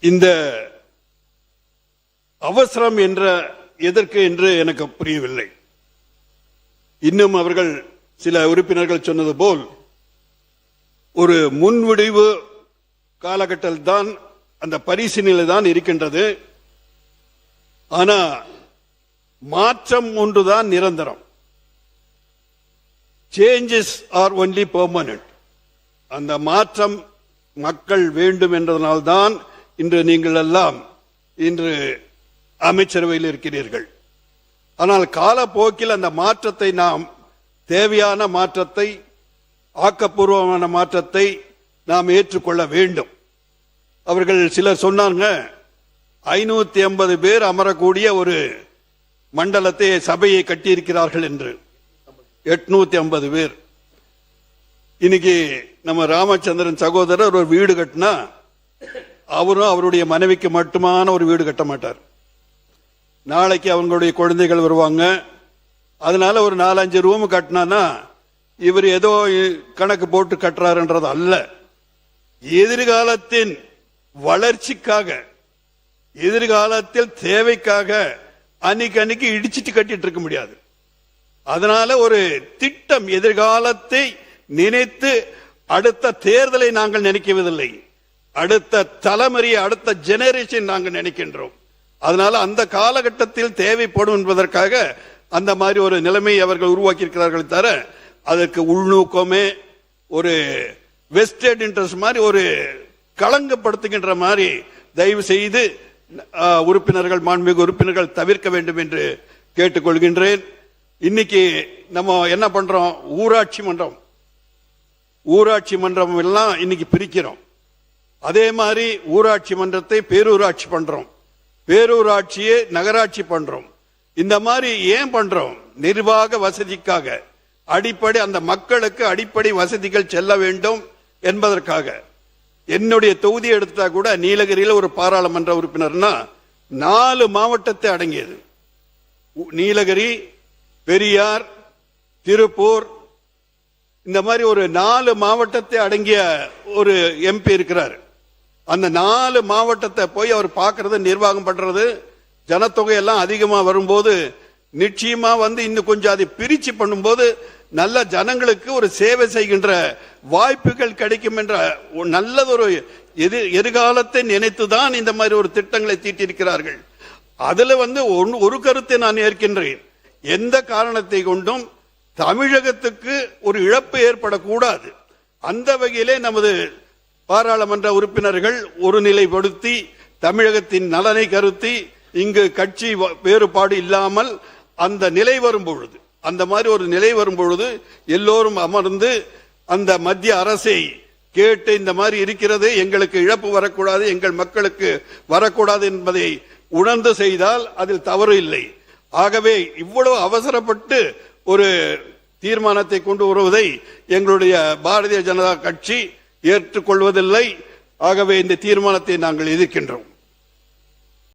இந்த அவசரம் என்ற எதற்கு என்று எனக்கு புரியவில்லை. இன்னும் அவர்கள் சில உறுப்பினர்கள் சொன்னது போல் ஒரு முன்விடிவு காலகட்டத்தில் தான் அந்த பரிசீலனை தான் இருக்கின்றது. ஆனா மாற்றம் ஒன்றுதான் நிரந்தரம். Changes R only permanent. அந்த மாற்றம் மக்கள் வேண்டும் என்றதனால்தான் இன்று நீங்கள் எல்லாம் இன்று அமைச்சரவையில் இருக்கிறீர்கள். ஆனால் காலப்போக்கில் அந்த மாற்றத்தை நாம் தேவையான மாற்றத்தை ஆக்கப்பூர்வமான மாற்றத்தை நாம் ஏற்றுக்கொள்ள வேண்டும். அவர்கள் சிலர் சொன்னாங்க 550 பேர் அமரக்கூடிய ஒரு மண்டலத்தை சபையை கட்டியிருக்கிறார்கள் என்று. 850 பேர். இன்னைக்கு நம்ம ராமச்சந்திரன் சகோதரர் ஒரு வீடு கட்டினா அவரும் அவருடைய மனைவிக்கு மட்டுமான ஒரு வீடு கட்ட மாட்டார். நாளைக்கு அவங்களுடைய குழந்தைகள் வருவாங்க. அதனால ஒரு 4-5 ரூம் கட்டினா இவர் ஏதோ கணக்கு போட்டு கட்டுறாருன்றது அல்ல. எதிர்காலத்தின் வளர்ச்சிக்காக, எதிர்காலத்தில் தேவைக்காக அன்னைக்கு இடிச்சிட்டு கட்டிட்டு இருக்க முடியாது. அதனால ஒரு திட்டம், எதிர்காலத்தை நினைத்து அடுத்த தேர்தலை நாங்கள் நினைக்கவில்லை, அடுத்த தலைமுறையை, அடுத்த ஜெனரேஷன் நாங்கள் நினைக்கின்றோம். அதனால அந்த காலகட்டத்தில் தேவைப்படும் என்பதற்காக அந்த மாதிரி ஒரு நிலைமை அவர்கள் உருவாக்கி இருக்கிறார்கள். தவிர அதற்கு உள்நோக்கமே ஒரு வெஸ்டட் இன்ட்ரெஸ்ட் மாதிரி ஒரு களங்கப்படுத்துகின்ற மாதிரி தயவு செய்து உறுப்பினர்கள், மாண்புமிகு உறுப்பினர்கள் தவிர்க்க வேண்டும் என்று கேட்டுக்கொள்கின்றேன். இன்னைக்கு நம்ம என்ன பண்றோம்? ஊராட்சி மன்றம் எல்லாம் இன்னைக்கு பிரிக்கிறோம். அதே மாதிரி ஊராட்சி மன்றத்தை பேரூராட்சி பண்றோம், பேரூராட்சியை நகராட்சி பண்றோம். இந்த மாதிரி ஏன் பண்றோம்? நிர்வாக வசதிக்காக, அடிப்படை அந்த மக்களுக்கு அடிப்படை வசதிகள் செல்ல வேண்டும் என்பதற்காக. என்னுடைய தொகுதி எடுத்தா கூட நீலகிரியில் ஒரு பாராளுமன்ற உறுப்பினர்னா 4 மாவட்டத்தை அடங்கியது. நீலகிரி, பெரியார், திருப்பூர், இந்த மாதிரி ஒரு 4 மாவட்டத்தை அடங்கிய ஒரு எம்பி இருக்கிறார். அந்த 4 மாவட்டத்தை போய் அவர் பார்க்கறது, நிர்வாகம் பண்றது. ஜனத்தொகை எல்லாம் அதிகமா வரும்போது நிச்சயமா இன்னும் கொஞ்சம் அதை பிரிச்சு பண்ணும்போது நல்ல ஜனங்களுக்கு ஒரு சேவை செய்கின்ற வாய்ப்புகள் கிடைக்கும் என்ற நல்லதொரு எதிர்காலத்தை நினைத்துதான் இந்த மாதிரி ஒரு திட்டங்களை தீட்டியிருக்கிறார்கள். அதுல ஒரு கருத்தை நான் ஏற்கின்றேன். எந்த காரணத்தை கொண்டும் தமிழகத்துக்கு ஒரு இழப்பு ஏற்படக்கூடாது. அந்த வகையிலே நமது பாராளுமன்ற உறுப்பினர்கள் ஒரு நிலைப்படுத்தி தமிழகத்தின் நலனை கருத்தி இங்கு கட்சி வேறுபாடு இல்லாமல் அந்த நிலை வரும்பொழுது, அந்த மாதிரி ஒரு நிலை வரும்பொழுது எல்லோரும் அமர்ந்து அந்த மத்திய அரசை கேட்டு இந்த மாதிரி இருக்கிறது, எங்களுக்கு இழப்பு வரக்கூடாது, எங்கள் மக்களுக்கு வரக்கூடாது என்பதை உணர்ந்து செய்தால் அதில் தவறு இல்லை. ஆகவே இவ்வளவு அவசரப்பட்டு ஒரு தீர்மானத்தை கொண்டு வருவதை எங்களுடைய பாரதிய ஜனதா கட்சி ஏற்றுக்கொள்வதில்லை. ஆகவே இந்த தீர்மானத்தை நாங்கள் எதிர்க்கின்றோம்.